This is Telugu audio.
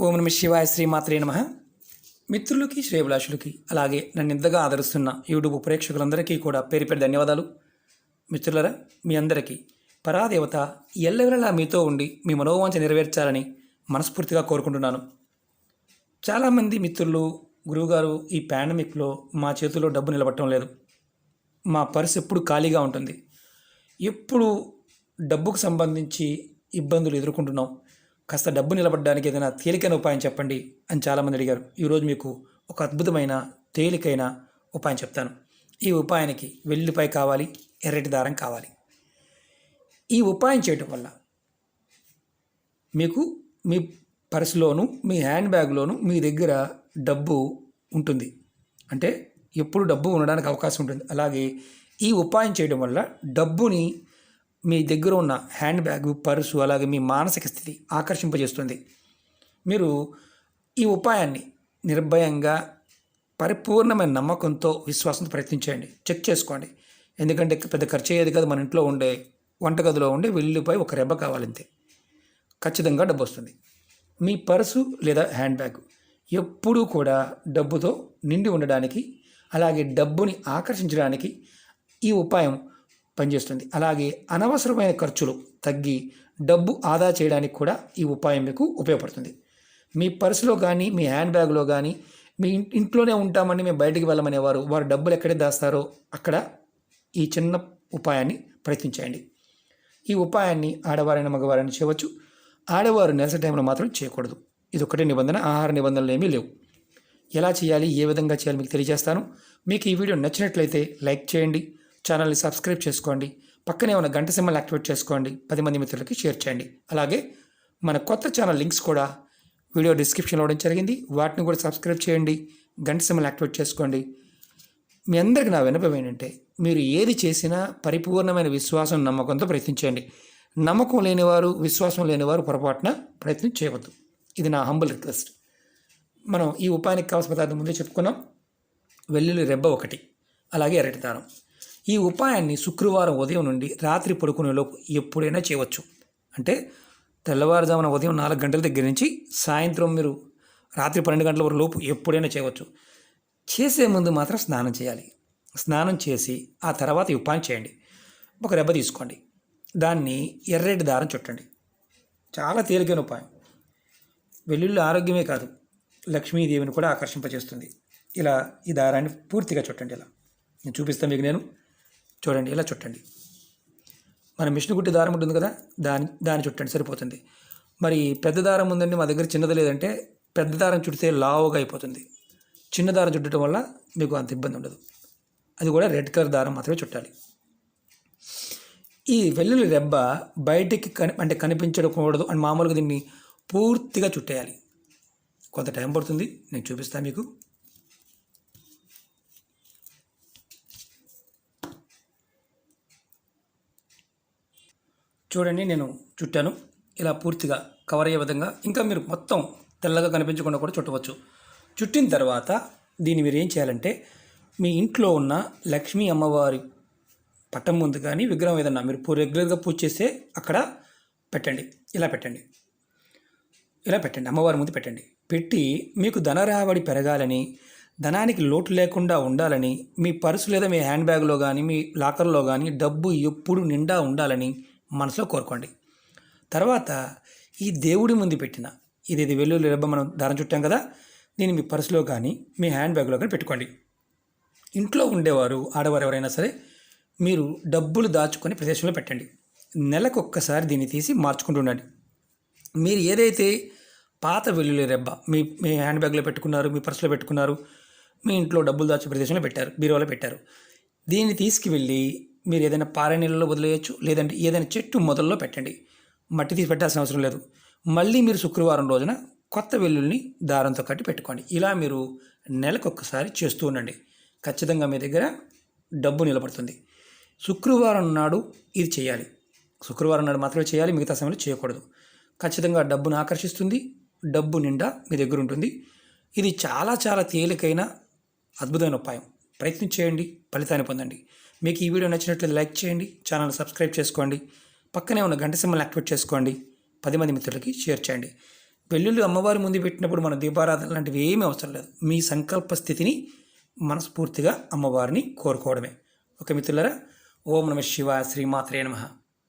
ఓం నమ శివాయ శ్రీమాత్రే నమః. మిత్రులకి శ్రేయభిలాషులకి అలాగే నన్ను ఇంతగా ఆదరిస్తున్న యూట్యూబ్ ప్రేక్షకులందరికీ కూడా పేరు పేరు ధన్యవాదాలు. మిత్రులరా, మీ అందరికీ పరాదేవత ఎల్లవెల్లలా మీతో ఉండి మీ మనోవాంఛ నెరవేర్చాలని మనస్ఫూర్తిగా కోరుకుంటున్నాను. చాలామంది మిత్రులు, గురువుగారు, ఈ పాండమిక్లో మా చేతుల్లో డబ్బు నిలబట్టడం లేదు, మా పర్స్ ఎప్పుడు ఖాళీగా ఉంటుంది, ఎప్పుడు డబ్బుకు సంబంధించి ఇబ్బందులు ఎదుర్కొంటున్నాం, కాస్త డబ్బు నిలబడడానికి ఏదైనా తేలికైన ఉపాయం చెప్పండి అని చాలామంది అడిగారు. ఈరోజు మీకు ఒక అద్భుతమైన తేలికైన ఉపాయం చెప్తాను. ఈ ఉపాయానికి వెల్లుల్లిపాయ కావాలి, ఎర్రటి దారం కావాలి. ఈ ఉపాయం చేయటం వల్ల మీకు మీ పర్సులోను, మీ హ్యాండ్ బ్యాగ్లోను మీ దగ్గర డబ్బు ఉంటుంది. అంటే ఎప్పుడు డబ్బు ఉండడానికి అవకాశం ఉంటుంది. అలాగే ఈ ఉపాయం చేయడం వల్ల డబ్బుని మీ దగ్గర ఉన్న హ్యాండ్ బ్యాగ్, పర్సు, అలాగే మీ మానసిక స్థితి ఆకర్షింపజేస్తుంది. మీరు ఈ ఉపాయాన్ని నిర్భయంగా, పరిపూర్ణమైన నమ్మకంతో, విశ్వాసంతో ప్రయత్నించండి. చెక్ చేసుకోండి. ఎందుకంటే పెద్ద ఖర్చు అయ్యేది కాదు. మన ఇంట్లో ఉండే వంటగదిలో ఉండే వెల్లుల్లిపై ఒక రెబ్బ కావాలంతే, ఖచ్చితంగా డబ్బు వస్తుంది. మీ పర్సు లేదా హ్యాండ్ బ్యాగ్ ఎప్పుడూ కూడా డబ్బుతో నిండి ఉండడానికి, అలాగే డబ్బుని ఆకర్షించడానికి ఈ ఉపాయం పనిచేస్తుంది. అలాగే అనవసరమైన ఖర్చులు తగ్గి డబ్బు ఆదా చేయడానికి కూడా ఈ ఉపాయం మీకు ఉపయోగపడుతుంది. మీ పర్సులో కానీ, మీ హ్యాండ్ బ్యాగ్లో కానీ, మీ ఇంట్లోనే ఉంటామని మేము బయటికి వెళ్ళమనేవారు, వారు డబ్బులు ఎక్కడే దాస్తారో అక్కడ ఈ చిన్న ఉపాయాన్ని ప్రయత్నించండి. ఈ ఉపాయాన్ని ఆడవారైన మగవారైనా చేయవచ్చు. ఆడవారు నెలసరి టైంలో మాత్రం చేయకూడదు. ఇది ఒకటే నిబంధన, ఆహార నిబంధనలు ఏమీ లేవు. ఎలా చేయాలి, ఏ విధంగా చేయాలి మీకు తెలియజేస్తాను. మీకు ఈ వీడియో నచ్చినట్లయితే లైక్ చేయండి, ఛానల్ని సబ్స్క్రైబ్ చేసుకోండి, పక్కనే ఉన్న గంట సింబల్ యాక్టివేట్ చేసుకోండి, 10 మంది మిత్రులకి షేర్ చేయండి. అలాగే మన కొత్త ఛానల్ లింక్స్ కూడా వీడియో డిస్క్రిప్షన్లో ఇవ్వడం జరిగింది, వాటిని కూడా సబ్స్క్రైబ్ చేయండి, గంట సింబల్ యాక్టివేట్ చేసుకోండి. మీ అందరికీ నా విన్నపం ఏంటంటే, మీరు ఏది చేసినా పరిపూర్ణమైన విశ్వాసం, నమ్మకంతో ప్రయత్నించండి. నమ్మకం లేనివారు, విశ్వాసం లేనివారు పొరపాటున ప్రయత్నం చేయవద్దు. ఇది నా హంబుల్ రిక్వెస్ట్. మనం ఈ ఉపాయానికి కావాల్సిన పదార్థం ముందే చెప్పుకున్నాం. వెల్లుల్లి రెబ్బ 1, అలాగే ఎర్రటి దారం. ఈ ఉపాయాన్ని శుక్రవారం ఉదయం నుండి రాత్రి పడుకునేలోపు ఎప్పుడైనా చేయవచ్చు. అంటే తెల్లవారుజామున ఉదయం 4 గంటల దగ్గర నుంచి సాయంత్రం మీరు రాత్రి 12 గంటల వరకు లోపు ఎప్పుడైనా చేయవచ్చు. చేసే ముందు మాత్రం స్నానం చేయాలి. స్నానం చేసి ఆ తర్వాత ఈ ఉపాయం చేయండి. ఒక రెబ్బ తీసుకోండి, దాన్ని ఎర్రటి దారం చుట్టండి. చాలా తేలికైన ఉపాయం. వెల్లుల్లి ఆరోగ్యమే కాదు, లక్ష్మీదేవిని కూడా ఆకర్షింపజేస్తుంది. ఇలా ఈ దారాన్ని పూర్తిగా చుట్టండి. ఇలా నేను చూపిస్తాను మీకు. నేను చూడండి, ఇలా చుట్టండి. మన మిషన్ కుట్టి దారం ఉంటుంది కదా, దాన్ని చుట్టండి, సరిపోతుంది. మరి పెద్ద దారం ఉందండి మా దగ్గర, చిన్నది లేదంటే పెద్ద దారం చుడితే లావుగా అయిపోతుంది. చిన్న దారం చుట్టడం వల్ల మీకు అంత ఇబ్బంది ఉండదు. అది కూడా రెడ్ కలర్ దారం మాత్రమే చుట్టాలి. ఈ వెల్లుల్లి రెబ్బ బయటికి అంటే కనిపించకూడదు అని మామూలుగా దీన్ని పూర్తిగా చుట్టేయాలి. కొంత టైం పడుతుంది, నేను చూపిస్తాను మీకు. చూడండి, నేను చుట్టాను. ఇలా పూర్తిగా కవర్ అయ్యే విధంగా, ఇంకా మీరు మొత్తం తెల్లగా కనిపించకుండా కూడా చుట్టవచ్చు. చుట్టిన తర్వాత దీన్ని మీరు ఏం చేయాలంటే, మీ ఇంట్లో ఉన్న లక్ష్మీ అమ్మవారి పట్టం ముందు కానీ, విగ్రహం ఏదన్నా మీరు రెగ్యులర్గా పూజ చేస్తే అక్కడ పెట్టండి. ఇలా పెట్టండి, ఇలా పెట్టండి, అమ్మవారి ముందు పెట్టండి. పెట్టి మీకు ధనరాబడి పెరగాలని, ధనానికి లోటు లేకుండా ఉండాలని, మీ పర్సు లేదా మీ హ్యాండ్ బ్యాగ్లో కానీ, మీ లాకర్లో కానీ డబ్బు ఎప్పుడు నిండా ఉండాలని మనసులో కోరుకోండి. తర్వాత ఈ దేవుడి ముందు పెట్టిన ఇది వెల్లుల్లి రెబ్బ మనం దారం చుట్టాం కదా, దీన్ని మీ పర్సులో కానీ, మీ హ్యాండ్ బ్యాగ్లో కానీ పెట్టుకోండి. ఇంట్లో ఉండేవారు, ఆడవారు ఎవరైనా సరే, మీరు డబ్బులు దాచుకొని ప్రదేశంలో పెట్టండి. నెలకొక్కసారి దీన్ని తీసి మార్చుకుంటూ ఉండండి. మీరు ఏదైతే పాత వెల్లుల్లి రెబ్బ మీ హ్యాండ్ బ్యాగ్లో పెట్టుకున్నారు, మీ పర్సులో పెట్టుకున్నారు, మీ ఇంట్లో డబ్బులు దాచే ప్రదేశంలో పెట్టారు, బీరువాలో పెట్టారు, దీన్ని తీసుకువెళ్ళి మీరు ఏదైనా పారే నీళ్ళలో వదిలేయచ్చు, లేదంటే ఏదైనా చెట్టు మొదల్లో పెట్టండి. మట్టి తీసి పెట్టాల్సిన అవసరం లేదు. మళ్ళీ మీరు శుక్రవారం రోజున కొత్త వెల్లుల్ని దారంతో కట్టి పెట్టుకోండి. ఇలా మీరు నెలకొక్కసారి చేస్తూ ఉండండి. ఖచ్చితంగా మీ దగ్గర డబ్బు నిలబడుతుంది. శుక్రవారం నాడు ఇది చేయాలి. శుక్రవారం నాడు మాత్రమే చేయాలి, మిగతా సమయంలో చేయకూడదు. ఖచ్చితంగా డబ్బును ఆకర్షిస్తుంది, డబ్బు నిండా మీ దగ్గర ఉంటుంది. ఇది చాలా చాలా తేలికైన అద్భుతమైన ఉపాయం. ప్రయత్నం చేయండి, ఫలితాన్ని పొందండి. మీకు ఈ వీడియో నచ్చినట్లయితే లైక్ చేయండి, ఛానల్ సబ్స్క్రైబ్ చేసుకోండి, పక్కనే ఉన్న గంట సింబల్ యాక్టివేట్ చేసుకోండి, 10 మంది మిత్రులకి షేర్ చేయండి. వెల్లుల్లి అమ్మవారి ముందు పెట్టినప్పుడు మన దీపారాధన లాంటివి ఏమీ అవసరం లేదు. మీ సంకల్ప స్థితిని మనస్ఫూర్తిగా అమ్మవారిని కోరుకోవడమే. ఓకే మిత్రులారా, ఓం నమః శివాయ, శ్రీమాత్రే నమః.